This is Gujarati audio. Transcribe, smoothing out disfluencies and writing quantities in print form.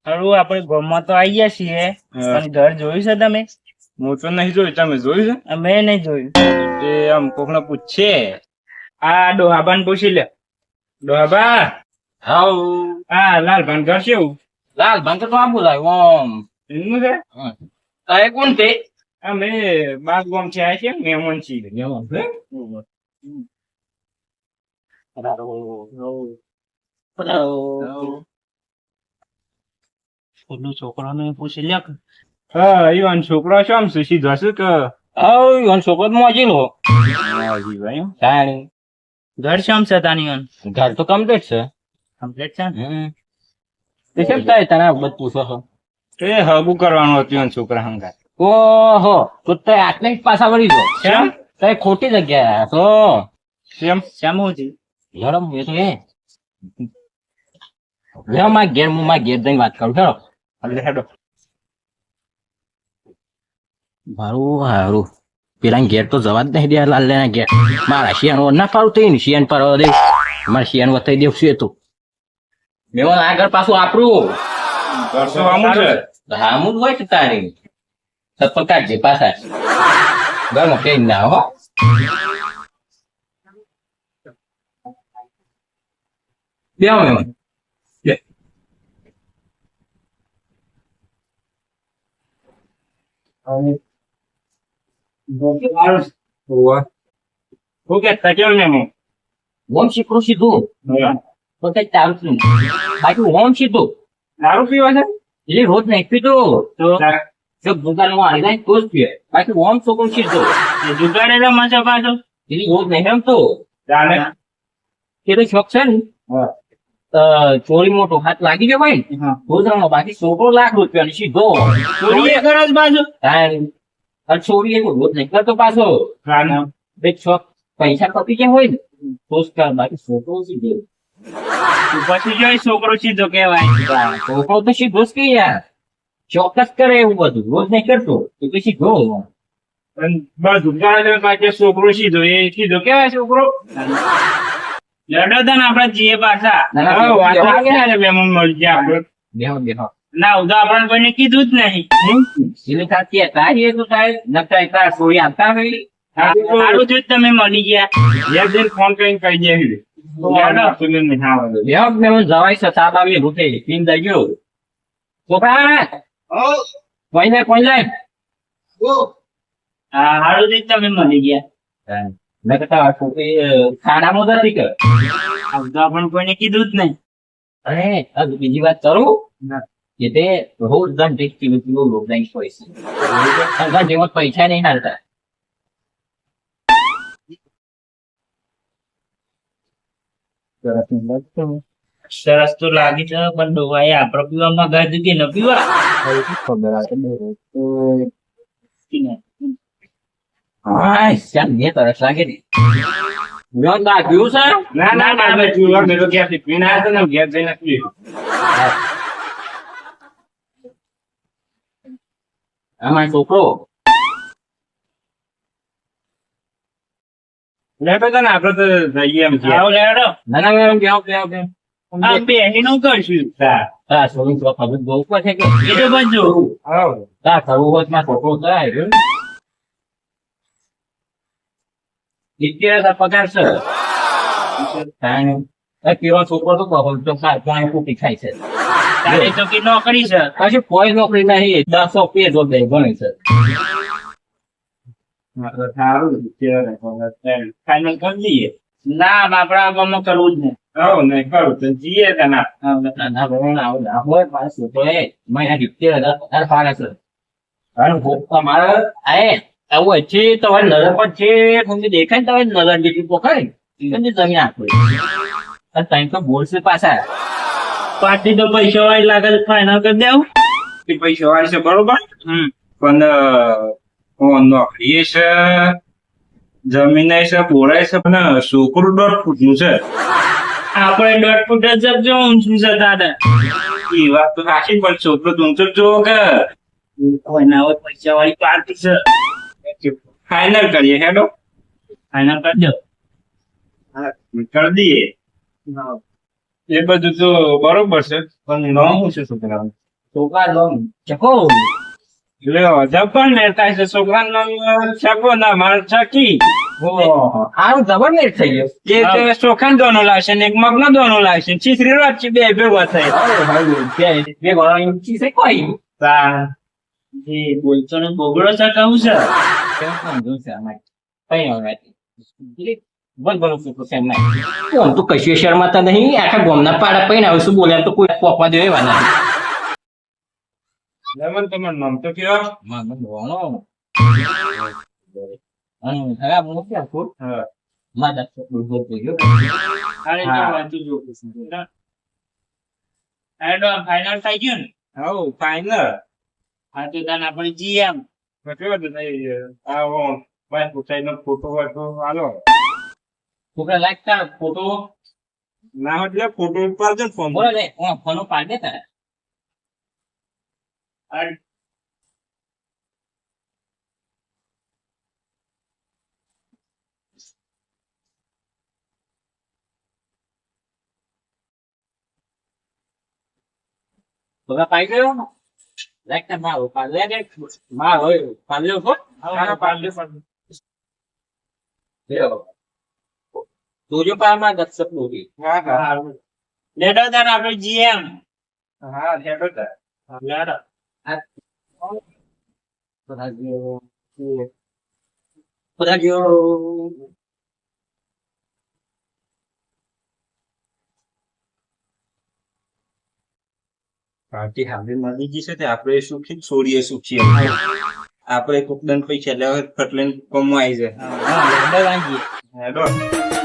હારું આપણે ગામમાં તો આવી ગયા છીએ પણ ઘર જોયું છે તમે? હું તો નહીં જોયું, તમે જોયું છે? અમે નહીં જોયું. તે આમ કોકને પૂછે. આ ડોહાબાને પૂછી લે. ડોહાબા, હાઉ આ લાલભાન ઘર છે એવું? લાલ ભાંગ તો આ બોલાય ઓમ એમનું છે? આ કોણ તે? અમે બાગ ગામ છે આ છે મહેમાન છીએ. છોકરાને પૂછી લે. હા ઈવન છોકરો શું આમ સુશી જશે કે છોકરો મોજીલો ભાઈ ઘર શામ છે તાની ઘર તો કમ્પ્લીટ છે. કમ્પ્લીટ છે ને? તે કેમ થાય તને બધું પૂછો છો? એ હગું કરવાનું હતું ઈવન છોકરા હંગાત. ઓહો તો તે આટલે જ પાછા વળી ગયો. કેમ? તે ખોટી જગ્યા તો કેમ? શ્યામ હું છે? યરમ એ તો એ લે માં ઘેર હું માં ઘેર જઈને વાત કરું હેડો. એટલે હેડો. મારું હારું પેલા ઘેર તો જવા જ નહીં દે લાલ ના ઘેર. મારા શિયાળ ના પાડું થઈ ને શિયાળ પર દે મારે શિયાળ વતાઈ દેવ છે તો મેં આગળ પાછું આપણું ઘર તો આમું છે. હા હું હોય છે તારી સત્પર કાઢજે પાછા ઘરમાં કઈ ના હો. બેહો મહેમાન. હું કે કેમ ને હું ઓમ શીખરું સીધું તો કઈ તારું છું બાકી ઓમ સીધું દારૂ પીવા છે? એટલે રોજ નહીં પીધું તો જો દુકાનમાં આવી જાય તો જ પીએ બાકી ઓમ છોકરું સીધું જુગાડેલા માછા પાછો એટલે રોજ નહીં રમતો ચાલે. એ તો શોખ છે ને હા. ચોરી મોટો હાથ લાગી ગયો ભાઈ હા. રોજ રમવા બાકી છોકરો લાખ રૂપિયા સીધો ચોરી એ કરે છે પાછો. ચોરી એવું રોજ નહીં કરતો પાછો બે શોખ પૈસા કપી ગયા હોય ને તો જ કર બાકી છોકરો સીધો પછી જોઈ છોકરો સીધો કેવાય. છોકરો તો સીધો જ કે યાર ચોક્કસ કરે એવું બધું રોજ નહીં કરતો તો પછી ગો બધું ગાડે પાછો છોકરો સીધો એ સીધો કેવાય છોકરો. લડો તો ને આપડે જઈએ પાછા. ના, ના, હા, વાત બેહો. લાગે ને મહેમાન મળી જાય આપડે. બેહો બેહો ના ઉદા આપણને કોઈને કીધું જ નહીં. એટલે તારી તારી એ તો તારે નકરા તાર સોરી આપતા હોય સારું થયું તમે મળી ગયા. એક દિન ફોન કરીને કહી દે હેડો. બેહો મેં જવાય છે સાત આવી રૂટે પીન દઈ ગયો છોકરા કોઈ જાય હા સારું થયું તમે મળી ગયા. મેં કહેતા છોકરી ખાડામાં જતી કર ઉદા આપણને કોઈને કીધું જ નહીં. અરે આ બીજી વાત કરું કે તે રોજ દંડ કિલો કિલો લોકડાઉન પૈસા જેવો પૈસા નહીં હાલતા સરસ તો લાગી છે પણ ડોવાએ આપડે પીવામાં ગાય કે ન પીવા. ખબર હા શ્યામ ને તરસ લાગે ને મેં ના પીવું છે ના ના ના મેં પીવા મેં તો ક્યાંથી પીને આવ્યો તો ને ઘેર જઈને પીવું. અમારો છોકરો લેતો તો ને આપડે તો જઈએ એમ આવો લેડો. ના ના મેં કેવો કેવો કેમ આ બેહી નું કરશું. હા છોકરી તો ખબર બહુ છે કે એ તો બધું તા કરવું હોત માં છોકરો થાય ઇત્યાસ પગાર છે કેવા છોકરો તો પાણી કુટી ખાય છે તારે તો કે નોકરી છે. પછી કોઈ નોકરી નહીં 10 પે જો દે ગણી છે સારું ફાઈનલ કરી દઈએ. ના આપડા ગામમાં કરવું જ નહીં. હવ નહીં કરું તો જઈએ તેના. ના ના હોય મારે છોકરો એ મહિના 70,000 પાડે છે અને તમારે આવું છે તમારે નજર પર છે તમને દેખાય ને તમારે નજર જેટલી પોખાય ને જમીન આપો અને તમે તો બોલશે પાછા પાર્ટી તો પૈસા વાળી લાગે ફાઈનલ કરી દેવું. એ પૈસા વાળી છે બરોબર પણ નોકરી છે જમીન છે બોરાય છે પણ છોકરું 1.5 ફૂટનું છે. આપણે 1.5 ફૂટ જ જો ઊંચું છે દાદા. એ વાત તો સાચી પણ છોકરો ઊંચો જોવો કે કોઈના હોય પૈસા વાળી પાર્ટી છે. ફાઈનલ કરીએ હેડો. ફાઈનલ કરી દો. કરી દઈએ એ બધું તો બરોબર છે પણ નામ શું છે છોકરાનું? છોકરા લોમ ચકો એટલે અજબ પણ લેતા છે છોકરાનું નામ ચકો ના મારે ચકી આનું જબર લેટ થઈ ગયો એક ચોખાન દોનો લાગશે ને એક મગનો દોનો લાગશે ચીસરી રાત બે ભેગો થાય બે ગોળા ઊંચી છે કોઈ જે બોલતો ને બોગડો છે કહું છે કેમ સમજુ છે અમારે કઈ હવે બોલ બોલો શું કેમ નહીં કોણ તું કશું શર્માતા નહીં આખા ગામના પાડા પૈને આવું શું બોલે તો કોઈ પોપવા દે એવા નથી લેમન તમારું નામ તો કયો માગો બોલો હવે આ મોટી આ ફૂટ હા માં દસ બોલ ગયો અરે જો વાંચું જો એડો ફાઇનલ થઈ ગયું ને હવ ફાઇનલ હા તો તને આપણે જીએમ કેવો તો નહીં આવો ભાઈ પૂછાઈનો ફોટો હોય તો હાલો છોકરા લાગતા ફોટો ના હોય એટલે ફોટો પાડજો ને ફોન બોલો લે હું ફોનો પાડ દે તારે છોકરા પાઈ ગયો લાગતા મારો પાડ લે દે મારો પાડ લ્યો ફોટ હા પાડે તું જો પામાં દક્ષક બોલી હા હા લેડો તને આપણે જીએમ હા હેડો તા લેડો પાર્ટી હાવી મળી ગઈ છે તે આપણે સુખી છોડીએ સુખી આપણે કોક દન પૈસા લેવા ફટલે કોમમાં આવી જાય હા લેડો વાંગી હેડો